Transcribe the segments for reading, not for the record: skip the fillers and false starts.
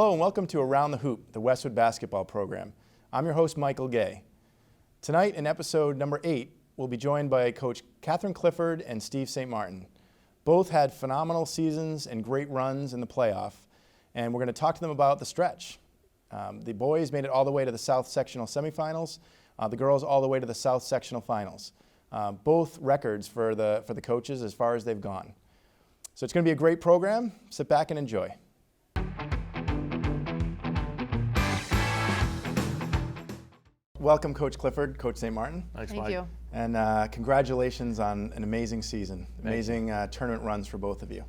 Hello and welcome to Around the Hoop, the Westwood Basketball program. I'm your host, Michael Gay. Tonight in episode number 8, we'll be joined by Coach Katherine Clifford and Steve St. Martin. Both had phenomenal seasons and great runs in the playoff, and we're going to talk to them about the stretch. The boys made it all the way to the South Sectional semifinals, the girls all the way to the South Sectional finals. Both records for the coaches as far as they've gone. So it's going to be a great program. Sit back and enjoy. Welcome, Coach Clifford, Coach St. Martin. Thanks, Thank Mike. you. And congratulations on an amazing season, amazing tournament runs for both of you.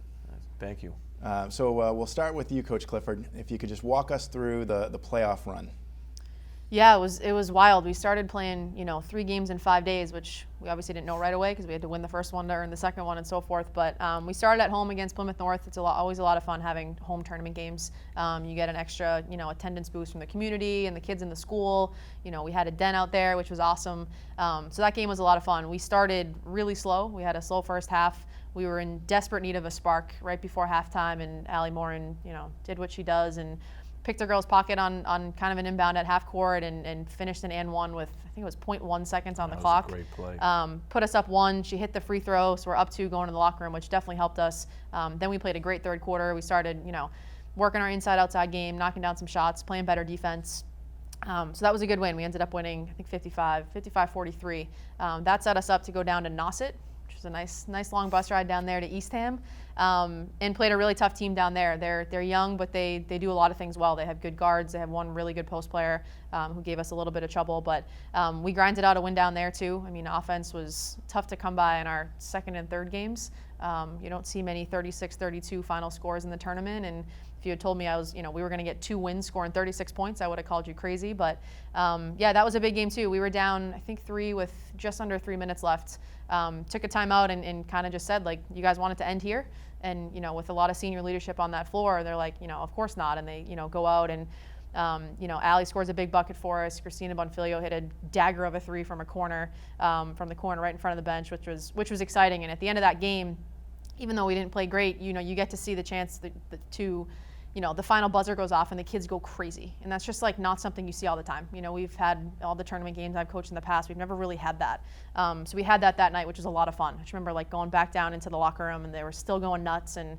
Thank you. So we'll start with you, Coach Clifford. If you could just walk us through the playoff run. Yeah, it was wild. We started playing, 3 games in 5 days, which we obviously didn't know right away because we had to win the first one to earn the second one and so forth. But we started at home against Plymouth North. It's always a lot of fun having home tournament games. You get an extra, attendance boost from the community and the kids in the school. We had a den out there, which was awesome. So that game was a lot of fun. We started really slow. We had a slow first half. We were in desperate need of a spark right before halftime, and Allie Morin, did what she does and picked a girl's pocket on kind of an inbound at half court and finished an and one with, I think it was 0.1 seconds on the clock. That was a great play. Put us up 1. She hit the free throw, so we're up 2 going to the locker room, which definitely helped us. Then we played a great third quarter. We started, working our inside-outside game, knocking down some shots, playing better defense. So that was a good win. We ended up winning, I think 55-43. That set us up to go down to Nauset, which was a nice long bus ride down there to Eastham, and played a really tough team down there. They're young, but they do a lot of things well. They have good guards. They have one really good post player who gave us a little bit of trouble, but we grinded out a win down there too. I mean, offense was tough to come by in our second and third games. You don't see many 36-32 final scores in the tournament, and if you had told me we were going to get 2 wins scoring 36 points, I would have called you crazy. But yeah, that was a big game too. We were down, I think, 3 with just under 3 minutes left. Took a timeout and kind of just said, you guys want it to end here? And, with a lot of senior leadership on that floor, they're like, of course not. And they, go out and, Allie scores a big bucket for us. Christina Bonfilio hit a dagger of a 3 from a corner, from the corner right in front of the bench, which was exciting. And at the end of that game, even though we didn't play great, you get to see the chance to the final buzzer goes off and the kids go crazy. And that's just not something you see all the time. We've had all the tournament games I've coached in the past. We've never really had that. So we had that night, which was a lot of fun. I just remember going back down into the locker room and they were still going nuts, and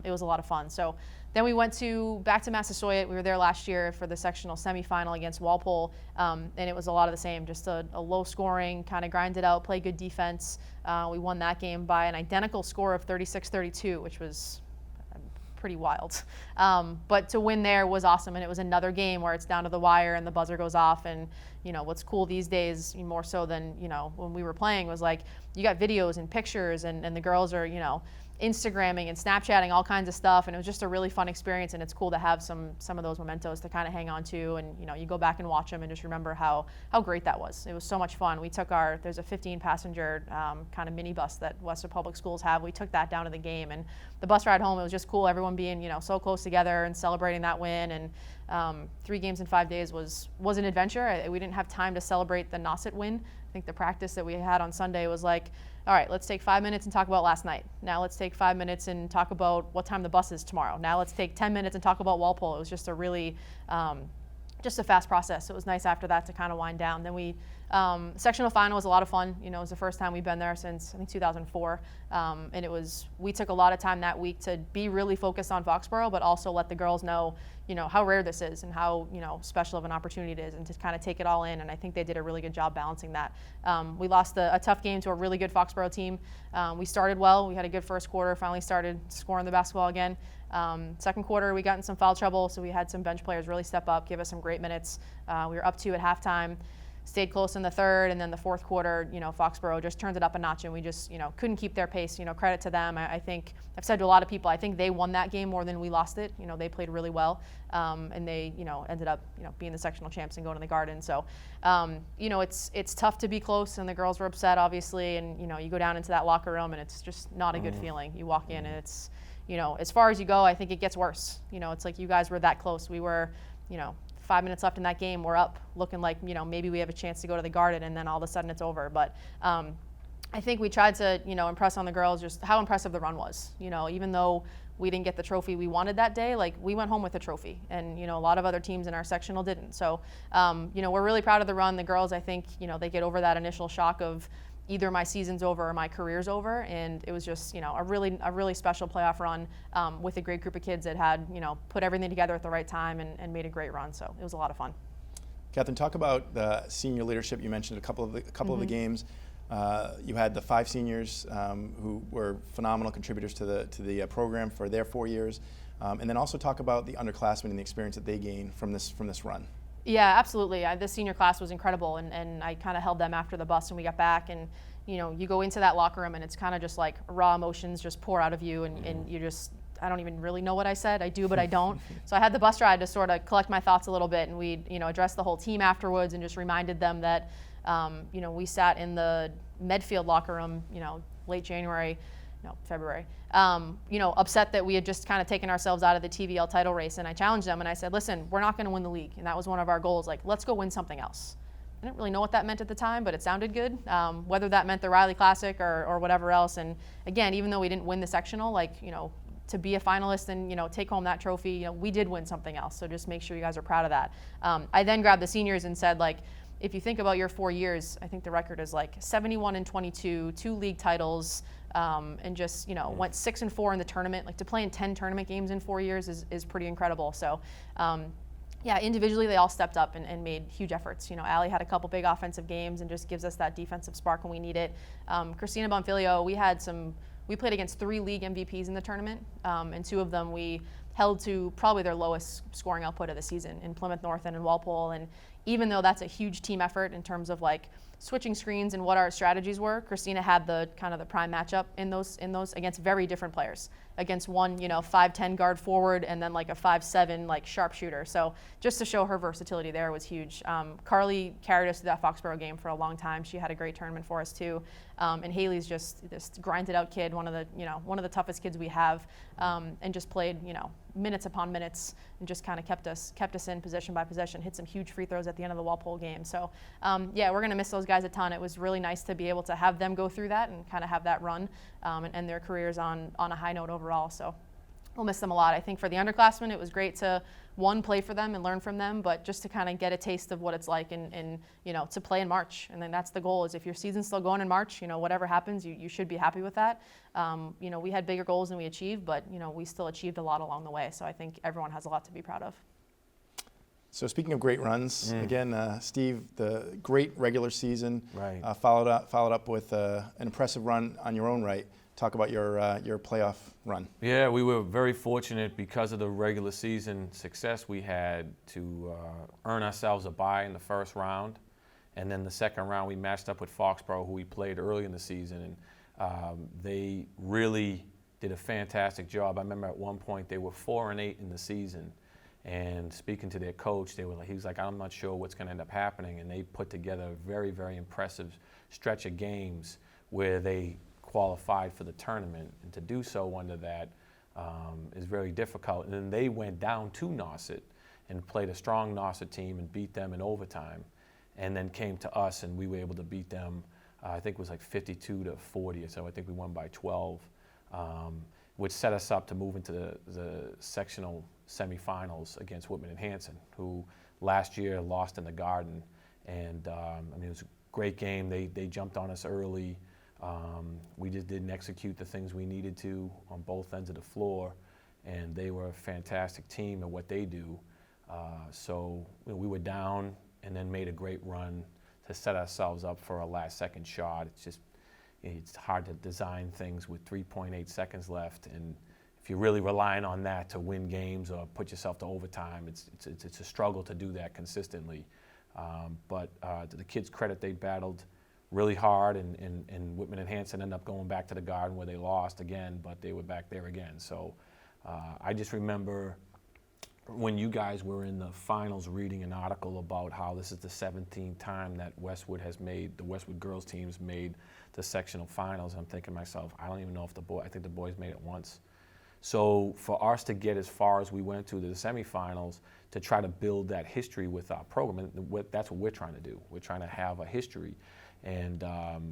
it was a lot of fun. So then we went back to Massasoit. We were there last year for the sectional semifinal against Walpole, and it was a lot of the same, just a low scoring, kind of grind it out, play good defense. We won that game by an identical score of 36-32, which was pretty wild. But to win there was awesome, and it was another game where it's down to the wire and the buzzer goes off. And what's cool these days, more so than when we were playing, was you got videos and pictures, and the girls are Instagramming and Snapchatting all kinds of stuff, and it was just a really fun experience. And it's cool to have some of those mementos to kind of hang on to, and you go back and watch them and just remember how great that was. It was so much fun. We took there's a 15-passenger kind of minibus that Westwood Public Schools have. We took that down to the game, and the bus ride home, it was just cool. Everyone being so close together and celebrating that win. And 3 games in 5 days was an adventure. We didn't have time to celebrate the Nauset win. I think the practice that we had on Sunday was all right, let's take 5 minutes and talk about last night. Now let's take 5 minutes and talk about what time the bus is tomorrow. Now let's take 10 minutes and talk about Walpole. It was just a really, just a fast process. So it was nice after that to kind of wind down. Then sectional final was a lot of fun. It was the first time we've been there since, I think, 2004. And we took a lot of time that week to be really focused on Foxborough, but also let the girls know, how rare this is and how, special of an opportunity it is, and to kind of take it all in. And I think they did a really good job balancing that. We lost a tough game to a really good Foxborough team. We started well. We had a good first quarter, finally started scoring the basketball again. Second quarter, we got in some foul trouble, so we had some bench players really step up, give us some great minutes. We were up 2 at halftime. Stayed close in the third, and then the fourth quarter, Foxborough just turned it up a notch, and we just, couldn't keep their pace. Credit to them. I think I've said to a lot of people, I think they won that game more than we lost it. They played really well, and they, ended up, being the sectional champs and going to the Garden. So, it's tough to be close, and the girls were upset, obviously, and you go down into that locker room, and it's just not a good feeling. You walk in, and it's, as far as you go, I think it gets worse. It's like you guys were that close. We were, 5 minutes left in that game, we're up, looking like, maybe we have a chance to go to the Garden, and then all of a sudden it's over. But I think we tried to, impress on the girls just how impressive the run was. Even though we didn't get the trophy we wanted that day, like we went home with a trophy, and a lot of other teams in our sectional didn't. So, we're really proud of the run. The girls, I think, they get over that initial shock of either my season's over or my career's over, and it was just, a really special playoff run with a great group of kids that had, put everything together at the right time and made a great run. So it was a lot of fun. Katherine, talk about the senior leadership. You mentioned a couple of the games. You had the 5 seniors who were phenomenal contributors to the program for their 4 years, and then also talk about the underclassmen and the experience that they gained from this run. Yeah, absolutely. This senior class was incredible, and I kind of held them after the bus when we got back, and you go into that locker room and it's kind of just like raw emotions just pour out of you, and you just, I don't even really know what I said. I do, but I don't. So I had the bus ride to sort of collect my thoughts a little bit, and we addressed the whole team afterwards and just reminded them that we sat in the Medfield locker room, late January, February, upset that we had just kind of taken ourselves out of the TVL title race. And I challenged them and I said, listen, we're not going to win the league. And that was one of our goals. Like, let's go win something else. I didn't really know what that meant at the time, but it sounded good. Whether that meant the Riley Classic or whatever else. And again, even though we didn't win the sectional, to be a finalist and take home that trophy, we did win something else. So just make sure you guys are proud of that. I then grabbed the seniors and said, if you think about your 4 years, I think the record is 71-22, 2 league titles, and just went 6-4 in the tournament. To play in 10 tournament games in 4 years is pretty incredible. So individually they all stepped up and made huge efforts. Allie had a couple big offensive games and just gives us that defensive spark when we need it. Christina Bonfilio, we played against 3 league MVPs in the tournament, and 2 of them we held to probably their lowest scoring output of the season in Plymouth North and in Walpole. And even though that's a huge team effort in terms of switching screens and what our strategies were, Christina had the kind of the prime matchup in those against very different players. Against one, 5'10" guard forward and then a 5'7" sharpshooter. So just to show her versatility there was huge. Carly carried us through that Foxborough game for a long time. She had a great tournament for us too. And Haley's just this grinded out kid, one of the toughest kids we have, and just played, minutes upon minutes and just kind of kept us in possession by possession, hit some huge free throws at the end of the Walpole game. So we're going to miss those guys a ton. It was really nice to be able to have them go through that and kind of have that run and end their careers on a high note overall. So we'll miss them a lot. I think for the underclassmen, it was great to play for them and learn from them, but just to kind of get a taste of what it's like and to play in March. And then that's the goal, is if your season's still going in March, whatever happens, you should be happy with that. We had bigger goals than we achieved, but we still achieved a lot along the way. So I think everyone has a lot to be proud of. So speaking of great runs, again, Steve, the great regular season, Right. Followed up with an impressive run on your own right. Talk about your playoff run. Yeah, we were very fortunate because of the regular season success we had to earn ourselves a bye in the first round. And then the second round, we matched up with Foxborough, who we played early in the season. And they really did a fantastic job. I remember at one point they were 4-8 in the season. And speaking to their coach, he was like, I'm not sure what's going to end up happening. And they put together a very, very impressive stretch of games where they qualified for the tournament, and to do so under that is very difficult. And then they went down to Nauset and played a strong Nauset team and beat them in overtime, and then came to us and we were able to beat them. I think it was 52-40, so I think we won by 12, which set us up to move into the sectional semifinals against Whitman and Hanson, who last year lost in the Garden. And it was a great game. They jumped on us early. We just didn't execute the things we needed to on both ends of the floor, and they were a fantastic team at what they do. So we were down and then made a great run to set ourselves up for a last-second shot. It's hard to design things with 3.8 seconds left, and if you're really relying on that to win games or put yourself to overtime, it's a struggle to do that consistently. But to the kids' credit, they battled really hard, and Whitman and Hanson ended up going back to the Garden where they lost again, but they were back there again. So I just remember when you guys were in the finals reading an article about how this is the 17th time that Westwood girls teams made the sectional finals. I'm thinking to myself, I don't even know if I think the boys made it once. So for us to get as far as we went to the semifinals, to try to build that history with our program, and that's what we're trying to do. We're trying to have a history. And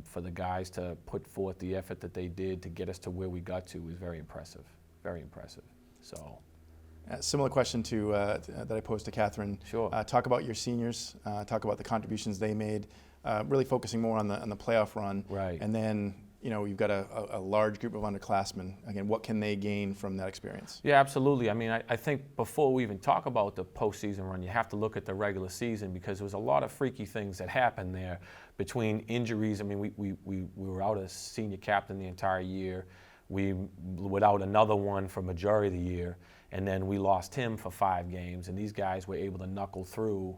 for the guys to put forth the effort that they did to get us to where we got to was very impressive, very impressive. So. Similar question to that I posed to Katherine. Sure. Talk about your seniors. Talk about the contributions they made. Really focusing more on the playoff run. Right. And then you've got a large group of underclassmen. Again, what can they gain from that experience? Yeah, absolutely. I mean, I think before we even talk about the postseason run, you have to look at the regular season because there was a lot of freaky things that happened there between injuries. I mean, we were out a senior captain the entire year. We without another one for majority of the year. And then we lost him for 5 games, and these guys were able to knuckle through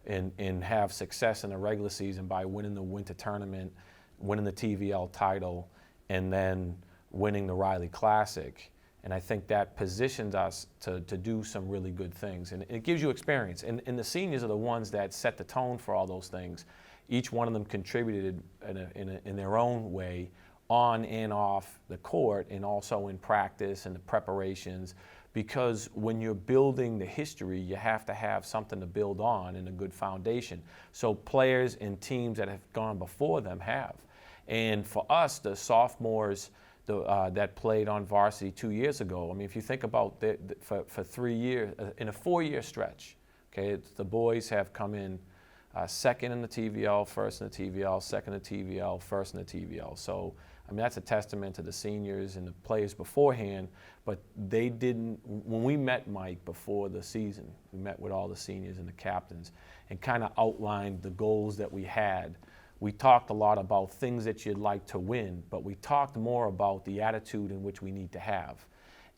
and have success in the regular season by winning the winter tournament, winning the TVL title, and then winning the Riley Classic. And I think that positions us to do some really good things. And it gives you experience. And the seniors are the ones that set the tone for all those things. Each one of them contributed in their own way on and off the court and also in practice and the preparations. Because when you're building the history, you have to have something to build on and a good foundation. So players and teams that have gone before them have. And for us, the sophomores that played on varsity 2 years ago, I mean, if you think about for 3 years, in a 4-year stretch, okay, the boys have come in second in the TVL, first in the TVL, second in the TVL, first in the TVL. So, I mean, that's a testament to the seniors and the players beforehand, but they didn't, when we met Mike before the season, we met with all the seniors and the captains and kind of outlined the goals that we had. We talked a lot about things that you'd like to win, but we talked more about the attitude in which we need to have.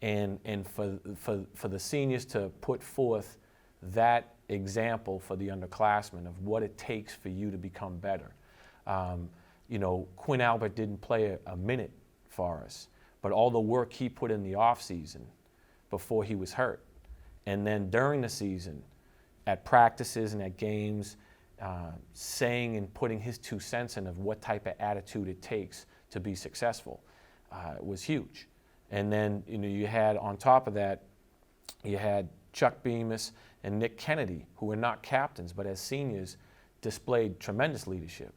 And for the seniors to put forth that example for the underclassmen of what it takes for you to become better. Quinn Albert didn't play a minute for us, but all the work he put in the off season before he was hurt, and then during the season, at practices and at games, saying and putting his 2 cents in of what type of attitude it takes to be successful was huge. And then you had on top of that, you had Chuck Bemis and Nick Kennedy, who were not captains, but as seniors displayed tremendous leadership.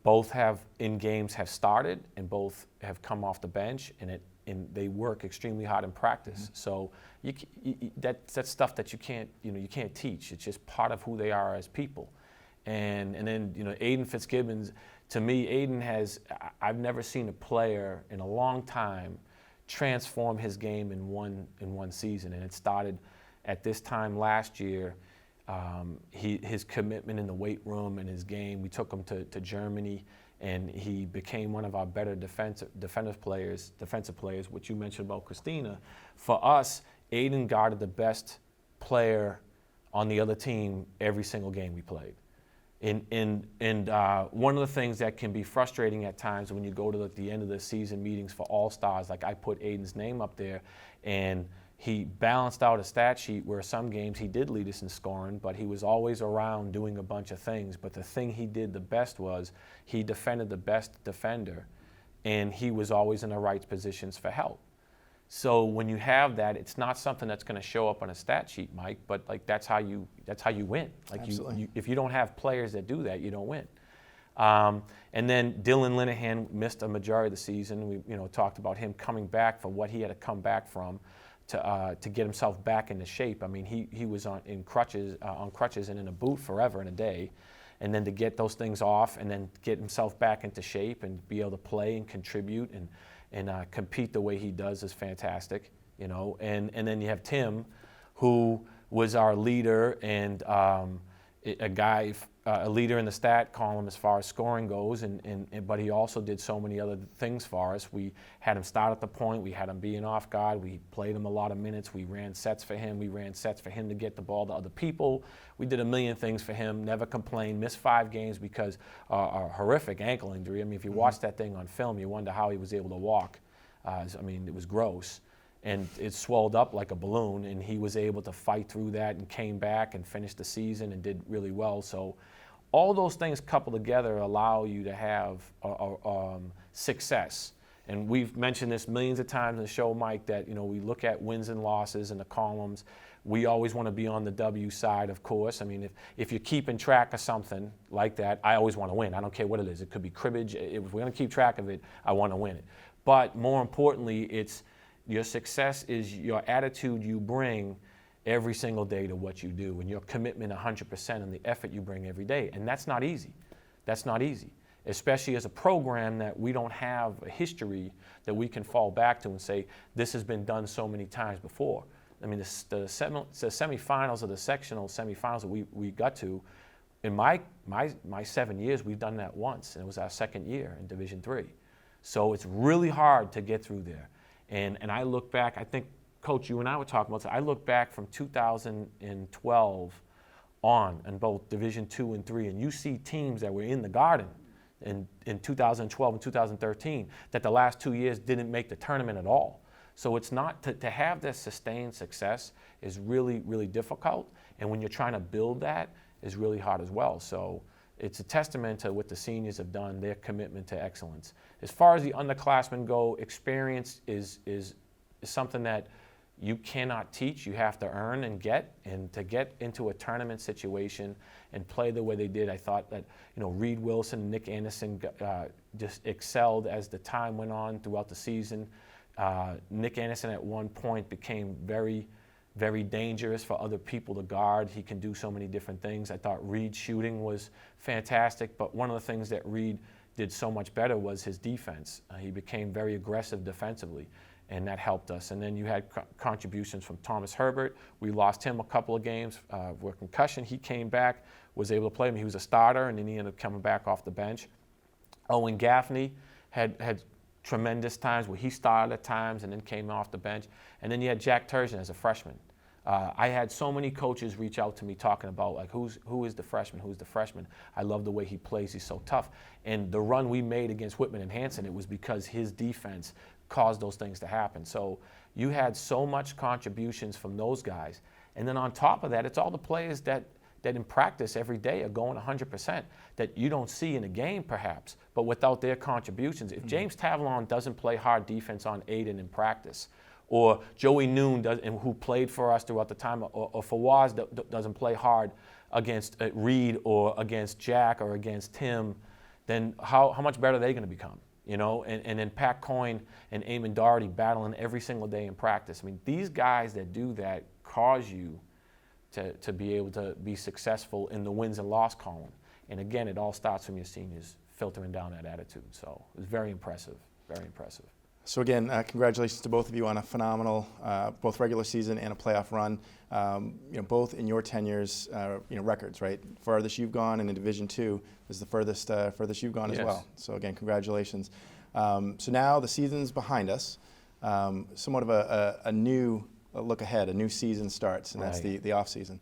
Both in games have started, and both have come off the bench, and they work extremely hard in practice. Mm-hmm. So that's stuff that you can't teach. It's just part of who they are as people. And then Aiden Fitzgibbons, to me, I've never seen a player in a long time transform his game in one season, and it started at this time last year. His commitment in the weight room and his game, we took him to Germany, and he became one of our better defensive players, which you mentioned about Christina. For us, Aiden guarded the best player on the other team every single game we played. And one of the things that can be frustrating at times when you go to the end of the season meetings for All-Stars, like I put Aiden's name up there, and he balanced out a stat sheet where some games he did lead us in scoring, but he was always around doing a bunch of things. But the thing he did the best was he defended the best defender, and he was always in the right positions for help. So when you have that, it's not something that's going to show up on a stat sheet, Mike, but like that's how you win. Like if you don't have players that do that, you don't win. And then Dylan Linehan missed a majority of the season. We talked about him coming back from what he had to come back from to get himself back into shape. I mean, he was on crutches and in a boot forever and a day, and then to get those things off and then get himself back into shape and be able to play and contribute and compete the way he does is fantastic. And then you have Tim, who was our leader and a leader in the stat column as far as scoring goes, but he also did so many other things for us. We had him start at the point, we had him being off guard, we played him a lot of minutes, we ran sets for him, to get the ball to other people. We did a million things for him, never complained, missed 5 games because a horrific ankle injury. I mean, if you watch that thing on film, you wonder how he was able to walk. It was gross. And it swelled up like a balloon, and he was able to fight through that and came back and finished the season and did really well. So all those things coupled together allow you to have success. And we've mentioned this millions of times in the show, Mike, that we look at wins and losses in the columns. We always want to be on the W side, of course. I mean, if you're keeping track of something like that, I always want to win. I don't care what it is. It could be cribbage. If we're going to keep track of it, I want to win it. But more importantly, it's your success is your attitude you bring every single day to what you do, and your commitment 100% and the effort you bring every day. And that's not easy. That's not easy, especially as a program that we don't have a history that we can fall back to and say, this has been done so many times before. I mean, the semifinals or the sectional semifinals that we got to, in my 7 years, we've done that once, and it was our second year in Division III. So it's really hard to get through there. And I look back, I think, Coach, you and I were talking about this. I look back from 2012 on in both Division II and III, and you see teams that were in the Garden in 2012 and 2013 that the last 2 years didn't make the tournament at all. So it's not, to have this sustained success is really, really difficult. And when you're trying to build that is really hard as well. So it's a testament to what the seniors have done, their commitment to excellence. As far as the underclassmen go, experience is something that you cannot teach. You have to earn and get. And to get into a tournament situation and play the way they did, I thought that Reed Wilson and Nick Anderson just excelled as the time went on throughout the season. Nick Anderson at one point became very, very dangerous for other people to guard. He can do so many different things. I thought Reed's shooting was fantastic, but one of the things that Reed did so much better was his defense. He became very aggressive defensively, and that helped us. And then you had contributions from Thomas Herbert. We lost him a couple of games with concussion. He came back, was able to play him. He was a starter, and then he ended up coming back off the bench. Owen Gaffney had tremendous times where he started at times and then came off the bench. And then you had Jack Turgeon as a freshman. I had so many coaches reach out to me talking about, like, who is the freshman? Who's the freshman? I love the way he plays. He's so tough. And the run we made against Whitman and Hanson, it was because his defense caused those things to happen. So you had so much contributions from those guys. And then on top of that, it's all the players that in practice every day are going 100% that you don't see in a game perhaps, but without their contributions. If James Tavalon doesn't play hard defense on Aiden in practice, or Joey Noon, who played for us throughout the time, or Fawaz doesn't play hard against Reed or against Jack or against Tim, then how much better are they going to become? And then Pat Coyne and Eamon Doherty battling every single day in practice. I mean, these guys that do that cause you to be able to be successful in the wins and loss column. And again, it all starts from your seniors filtering down that attitude. So it was very impressive, very impressive. So again, congratulations to both of you on a phenomenal, both regular season and a playoff run. Both in your tenures, records, right? Farthest you've gone, and in Division II is the furthest you've gone as well. So again, congratulations. So now the season's behind us. Somewhat of a new look ahead. A new season starts, and that's the off season.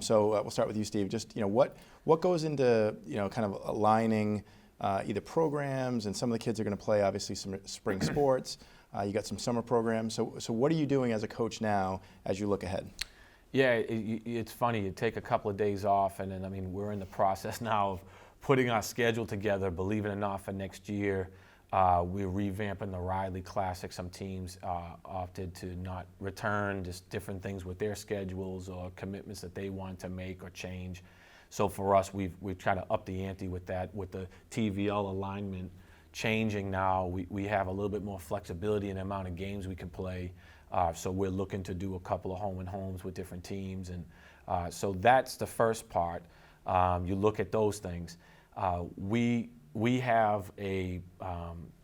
So we'll start with you, Steve. Just what goes into kind of aligning either programs, and some of the kids are going to play obviously some spring sports. You got some summer programs. So what are you doing as a coach now as you look ahead? Yeah, it's funny. You take a couple of days off, and then we're in the process now of putting our schedule together. Believe it or not, for next year, we're revamping the Riley Classic. Some teams opted to not return, just different things with their schedules or commitments that they want to make or change. So for us, we've tried to up the ante with that. With the TVL alignment changing now, we have a little bit more flexibility in the amount of games we can play. So we're looking to do a couple of home and homes with different teams. And so that's the first part. You look at those things. We have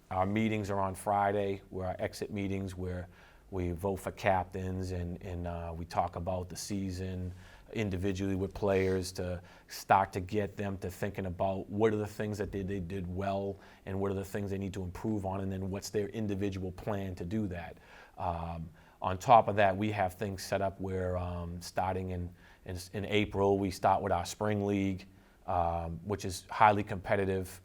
our meetings are on Friday, where our exit meetings, where we vote for captains and we talk about the season individually with players to start to get them to thinking about what are the things that they did well and what are the things they need to improve on, and then what's their individual plan to do that. On top of that, we have things set up where starting in April, we start with our spring league, which is highly competitive.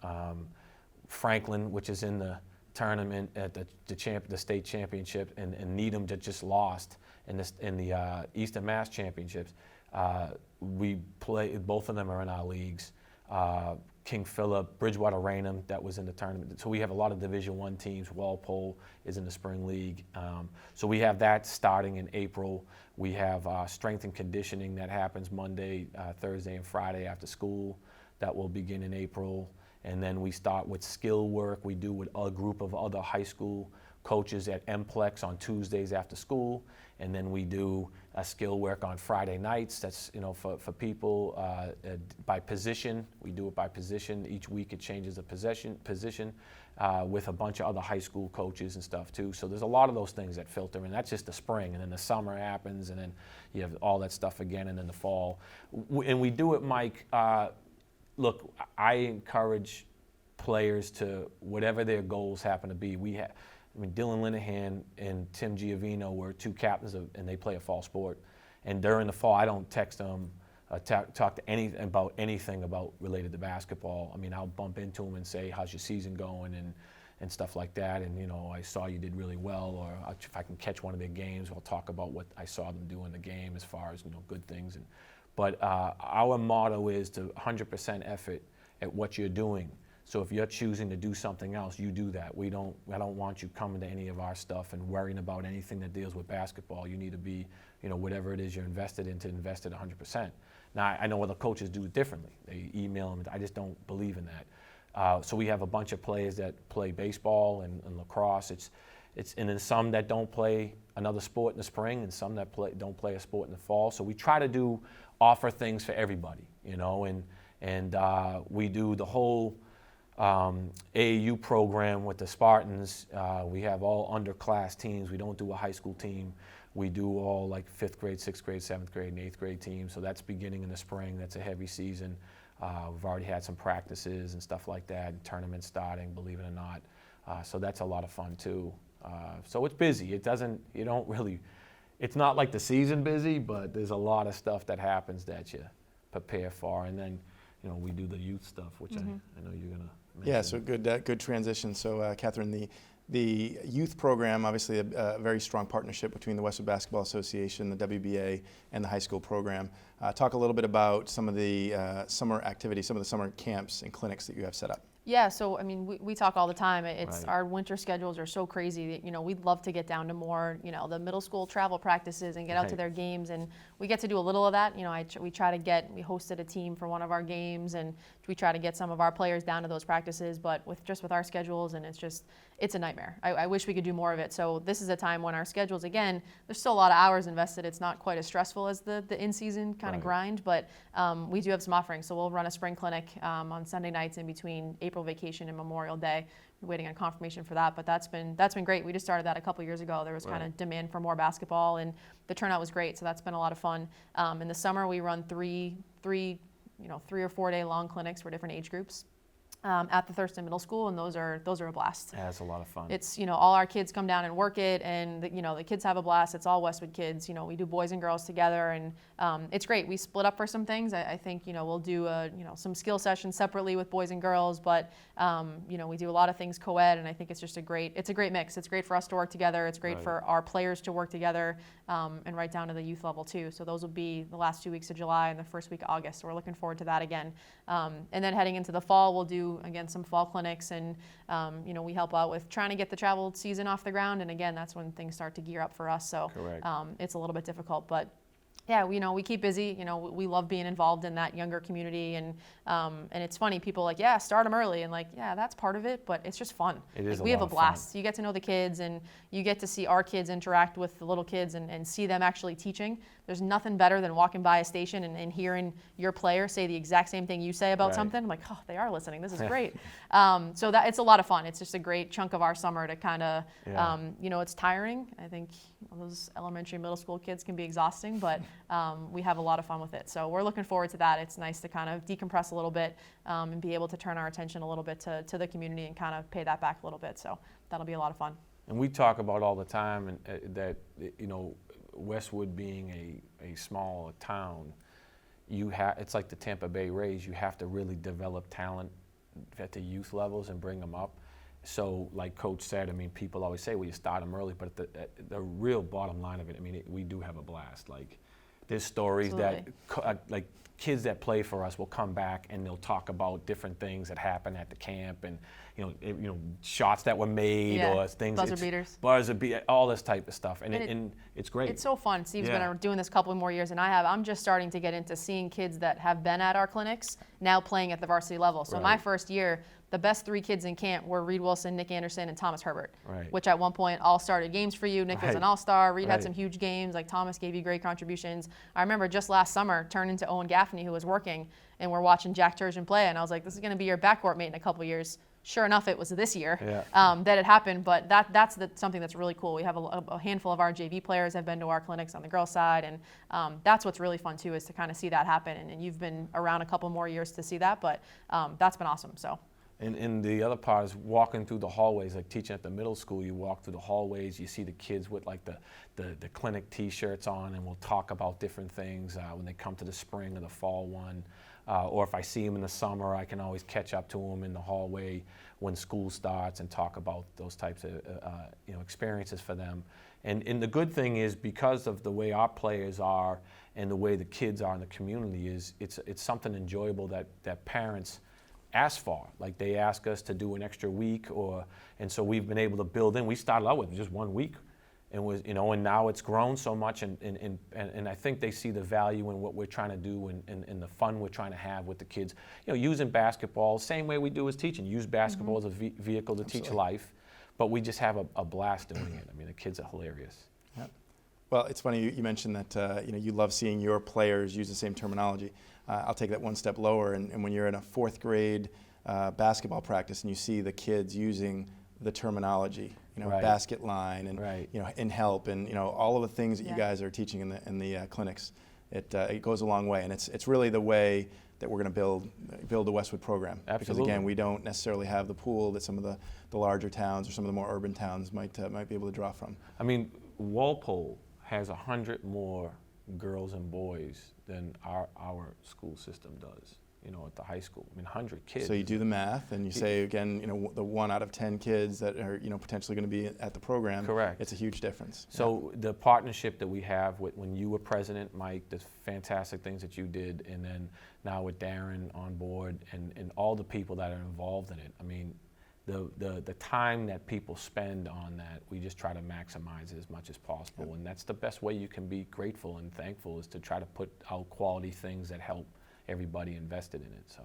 Franklin, which is in the tournament at the state championship, and Needham that just lost in the Eastern Mass Championships. We play, both of them are in our leagues. King Philip, Bridgewater Raynham that was in the tournament. So we have a lot of Division I teams. Walpole is in the spring league. So we have that starting in April. We have strength and conditioning that happens Monday, Thursday, and Friday after school. That will begin in April. And then we start with skill work. We do with a group of other high school coaches at MPlex on Tuesdays after school. And then we do skill work on Friday nights. That's, for people by position. We do it by position. Each week it changes the position with a bunch of other high school coaches and stuff too. So there's a lot of those things that filter in. That's just the spring, and then the summer happens, and then you have all that stuff again, and then the fall. And we do it, Mike. Look, I encourage players to, whatever their goals happen to be. Dylan Linehan and Tim Giovino were two captains, and they play a fall sport. And during the fall, I don't text them, talk to anything about related to basketball. I'll bump into them and say, "How's your season going?" and stuff like that. And I saw you did really well, or if I can catch one of their games, I'll talk about what I saw them do in the game as far as good things. But our motto is to 100% effort at what you're doing. So if you're choosing to do something else, you do that. I don't want you coming to any of our stuff and worrying about anything that deals with basketball. You need to be, whatever it is you're invested in, to invest it 100%. Now, I know other coaches do it differently. They email them. I just don't believe in that. So we have a bunch of players that play baseball and lacrosse. And then some that don't play another sport in the spring, and some that don't play a sport in the fall. So we try to offer things for everybody, and we do the whole AAU program with the Spartans. We have all underclass teams. We don't do a high school team. We do all like 5th grade, 6th grade, 7th grade, and 8th grade teams. So that's beginning in the spring. That's a heavy season. We've already had some practices and stuff like that, and tournaments starting, believe it or not. So that's a lot of fun too. So it's busy. It's not like the season busy, but there's a lot of stuff that happens that you prepare for. And then, we do the youth stuff, which I know you're going to mention. Yeah, so good transition. So, Katherine, the youth program, obviously a very strong partnership between the Westwood Basketball Association, the WBA, and the high school program. Talk a little bit about some of the summer activities, some of the summer camps and clinics that you have set up. Yeah, so we talk all the time. Right. Our winter schedules are so crazy that we'd love to get down to more the middle school travel practices and get out to their games, and we get to do a little of that. We hosted a team for one of our games, and we try to get some of our players down to those practices. But with our schedules, and it's a nightmare. I wish we could do more of it. So this is a time when our schedules, again, there's still a lot of hours invested. It's not quite as stressful as the in-season kind of grind, but we do have some offerings. So we'll run a spring clinic on Sunday nights in between April vacation and Memorial Day. We're waiting on confirmation for that, but that's been great. We just started that a couple years ago. There was kind of demand for more basketball, and the turnout was great. So that's been a lot of fun. In the summer, we run three or 4 day long clinics for different age groups at the Thurston Middle School, and those are a blast. Yeah, it's a lot of fun. It's all our kids come down and work it, and the kids have a blast. It's all Westwood kids. We do boys and girls together, and it's great. We split up for some things. I think we'll do some skill sessions separately with boys and girls, but we do a lot of things co-ed, and I think it's just a great mix. It's great for us to work together. It's great for our players to work together, and right down to the youth level too. So those will be the last 2 weeks of July and the first week of August. So we're looking forward to that again. And then heading into the fall, we'll do again some fall clinics, and we help out with trying to get the travel season off the ground. And again, that's when things start to gear up for us. So it's a little bit difficult, but yeah, we keep busy. We love being involved in that younger community, and it's funny. People start them early, and that's part of it, but it's just fun. It is. We have a blast. You get to know the kids, and you get to see our kids interact with the little kids and see them actually teaching. There's nothing better than walking by a station and hearing your player say the exact same thing you say about something. I'm like, oh, they are listening. This is great. So that it's a lot of fun. It's just a great chunk of our summer to kind of, it's tiring. I think those elementary, middle school kids can be exhausting, but we have a lot of fun with it. So we're looking forward to that. It's nice to kind of decompress a little bit and be able to turn our attention a little bit to the community and kind of pay that back a little bit. So that'll be a lot of fun. And we talk about all the time that Westwood being a small town, it's like the Tampa Bay Rays. You have to really develop talent at the youth levels and bring them up. So like Coach said, people always say, well, you start them early, but the real bottom line of it, we do have a blast. there's stories Absolutely. that like kids that play for us will come back and they'll talk about different things that happened at the camp, and shots that were made or things. Buzzer beaters. All this type of stuff, and it's great. It's so fun. Steve's been doing this a couple more years than I have. I'm just starting to get into seeing kids that have been at our clinics now playing at the varsity level. So my first year, the best 3 kids in camp were Reed Wilson, Nick Anderson, and Thomas Herbert, which at one point all started games for you. Nick was an all-star. Reed had some huge games. Like Thomas gave you great contributions. I remember just last summer turned into Owen Gaffney, who was working, and we're watching Jack Turgeon play, and I was like, this is going to be your backcourt mate in a couple years. Sure enough, it was this year that it happened, but that's something that's really cool. We have a handful of our JV players have been to our clinics on the girls' side, and that's what's really fun too, is to kind of see that happen. And you've been around a couple more years to see that, but that's been awesome. So. And the other part is walking through the hallways, like teaching at the middle school. You walk through the hallways, you see the kids with like the clinic T-shirts on, and we'll talk about different things when they come to the spring or the fall one. Or if I see them in the summer, I can always catch up to them in the hallway when school starts and talk about those types of experiences for them. And the good thing is, because of the way our players are and the way the kids are in the community, is it's something enjoyable that parents ask for. Like they ask us to do an extra week, and so we've been able to build in. We started out with just 1 week, and and now it's grown so much, and I think they see the value in what we're trying to do and the fun we're trying to have with the kids. Using basketball, same way we do as teaching. Use basketball as a vehicle to teach life, but we just have a blast doing it. I mean, the kids are hilarious. Yep. Well, it's funny you mentioned that you love seeing your players use the same terminology. I'll take that one step lower, and when you're in a 4th grade basketball practice and you see the kids using the terminology, basket line and in help, and all of the things that you guys are teaching in the clinics, it goes a long way, and it's really the way that we're going to build the Westwood program. Absolutely. Because again, we don't necessarily have the pool that some of the larger towns or some of the more urban towns might be able to draw from. I mean, Walpole has 100 more girls and boys than our school system does, at the high school. I mean, 100 kids. So you do the math, and you say, again, the 1 out of 10 kids that are, potentially going to be at the program. Correct. It's a huge difference. So the partnership that we have when you were president, Mike, the fantastic things that you did, and then now with Darren on board and all the people that are involved in it. I mean, the time that people spend on that, we just try to maximize as much as possible. And that's the best way you can be grateful and thankful, is to try to put out quality things that help everybody invested in it.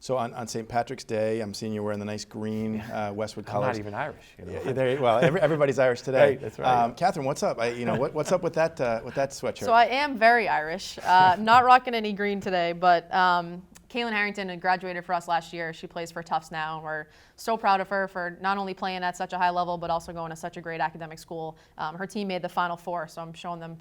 So on St. Patrick's Day, I'm seeing you wearing the nice green Westwood colors. I'm not even Irish. Everybody's Irish today. Right, that's right. Katherine, what's up? What's up with that sweatshirt? So I am very Irish. Not rocking any green today, but Kaylin Harrington had graduated for us last year. She plays for Tufts now, and we're so proud of her for not only playing at such a high level, but also going to such a great academic school. Her team made the Final Four, so I'm showing them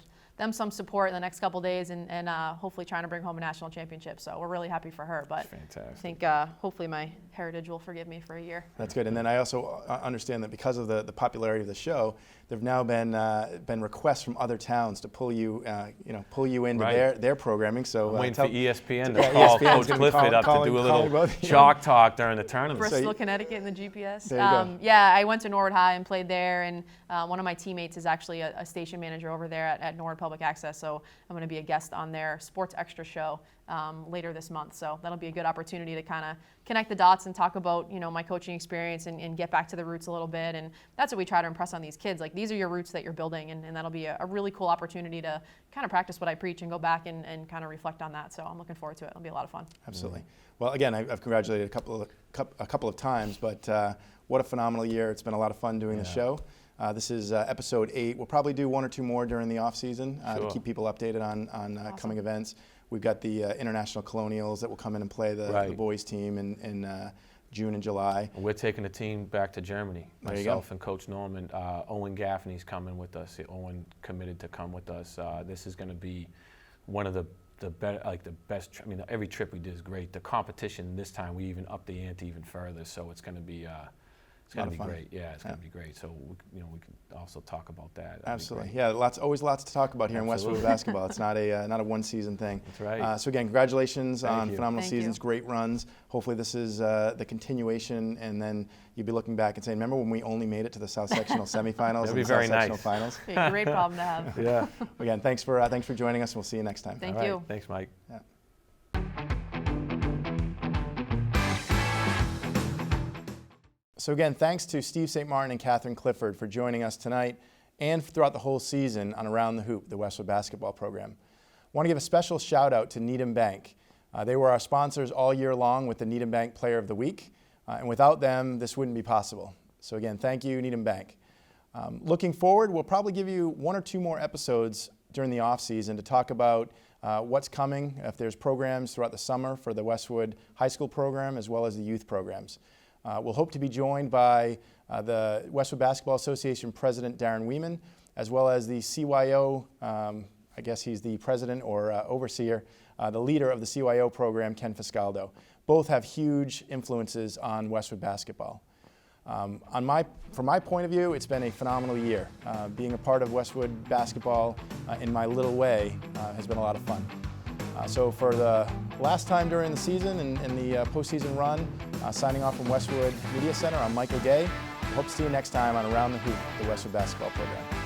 some support in the next couple days, and hopefully trying to bring home a national championship. So we're really happy for her. But fantastic. I think hopefully my heritage will forgive me for a year. That's good. And then I also understand that because of the popularity of the show, there have now been requests from other towns to pull you into their programming. So I'm waiting for ESPN to call Coach Clifford up to do a little chalk talk during the tournament. Bristol, Connecticut in the GPS. There you go. Yeah, I went to Norwood High and played there, and one of my teammates is actually a station manager over there at Norwood Public Access, so I'm going to be a guest on their Sports Extra show later this month. So that'll be a good opportunity to kind of connect the dots and talk about my coaching experience and get back to the roots a little bit. And that's what we try to impress on these kids. Like, these are your roots that you're building, and that'll be a really cool opportunity to kind of practice what I preach and go back and kind of reflect on that. So I'm looking forward to it. It'll be a lot of fun. Absolutely. Well, again, I've congratulated a couple of times, but what a phenomenal year. It's been a lot of fun doing the show. This is episode 8. We'll probably do 1 or 2 more during the off season to keep people updated on awesome. Coming events. We've got the International Colonials that will come in and play the boys team in June and July. We're taking the team back to Germany. There you Myself go. and Coach Norman. Owen Gaffney's coming with us. Owen committed to come with us. This is going to be one of the best. I mean, every trip we did is great. The competition this time, we even upped the ante even further. So it's going to be It's going to be fun. great. Yeah, it's going to be great. So, we can also talk about that. That'd Absolutely. be great. Yeah, always lots to talk about here in Westwood basketball. It's not a one-season thing. That's right. So again, congratulations Thank on you. phenomenal Thank seasons, you. great runs. Hopefully this is the continuation, and then you'll be looking back and saying, remember when we only made it to the South Sectional semifinals That'd and be the very South Sectional nice. finals? Be a great problem to have. Yeah. Again, thanks for joining us, and we'll see you next time. Thank All right. you. Thanks, Mike. Yeah. So again, thanks to Steve St. Martin and Katherine Clifford for joining us tonight and throughout the whole season on Around the Hoop, the Westwood basketball program. I want to give a special shout out to Needham Bank. They were our sponsors all year long with the Needham Bank Player of the Week, and without them, this wouldn't be possible. So again, thank you, Needham Bank. Looking forward, we'll probably give you 1 or 2 more episodes during the off season to talk about what's coming, if there's programs throughout the summer for the Westwood High School program as well as the youth programs. We'll hope to be joined by the Westwood Basketball Association President Darren Weeman, as well as the CYO, I guess he's the president or overseer, the leader of the CYO program, Ken Fiscaldo. Both have huge influences on Westwood basketball. From my point of view, it's been a phenomenal year. Being a part of Westwood basketball in my little way has been a lot of fun. So for the last time during the season and the postseason run, signing off from Westwood Media Center, I'm Michael Gay. Hope to see you next time on Around the Hoop, the Westwood basketball program.